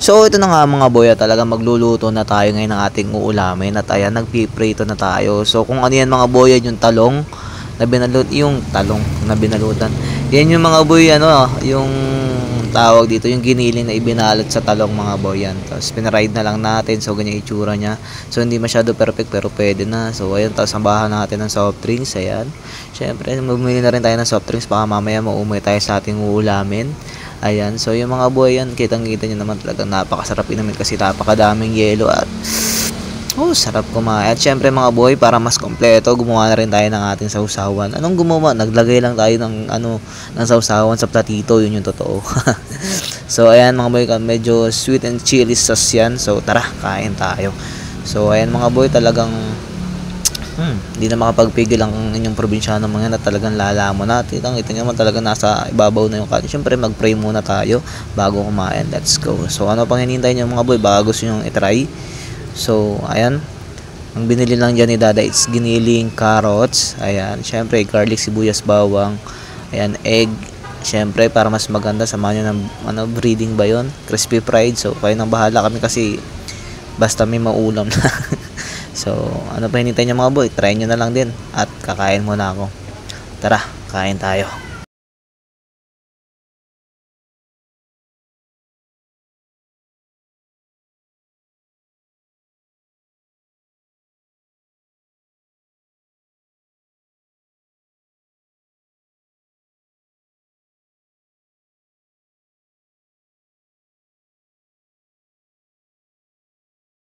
So ito na nga mga boy, talaga magluluto na tayo ngayon ng ating uulamin at ayan, nagpiprito na tayo. So kung ano yan mga boy, yan yung talong na yung talong na binalutan. Yan yung mga boy, yung tawag dito, yung giniling na ibinalot sa talong mga boy yan. Tapos pinaride na lang natin, so ganyan itsura niya. So hindi masyado perfect pero pwede na. So ayan, tapos sambahan natin ng soft drinks, ayan. Syempre, bumili na rin tayo ng soft drinks, baka mamaya maumay tayo sa ating uulamin. Ayan, so yung mga boy yan, kitang-kita nyo naman talagang napakasarap inumin kasi napakadaming yelo at sarap kumain. At syempre mga boy, para mas kompleto, gumawa na rin tayo ng ating sausawan. Anong gumawa? Naglagay lang tayo ng ng sausawan sa platito, yun yung totoo. So ayan mga boy, medyo sweet and chili sauce yan. So tara, kain tayo. So ayan mga boy, talagang hindi na makapagpigil ang inyong probinsyano mga yan at talagang lalamon natin. Ito naman talagang nasa ibabaw na yung kanin. Siyempre mag-pray muna tayo bago kumain. Let's go. So ano pang hinihintay nyo mga boy, baka gusto nyo itry. So ayan, ang binili lang dyan ni Dada it's giniling carrots. Ayan, siyempre garlic, sibuyas, bawang. Ayan, egg. Siyempre para mas maganda, samahan nyo ng breeding ba yun? Crispy fried. So kayo nang bahala, kami kasi basta may maulam na. So, ano pa hinintay nyo mga boy? Try nyo na lang din. At kakain muna ako. Tara, kain tayo.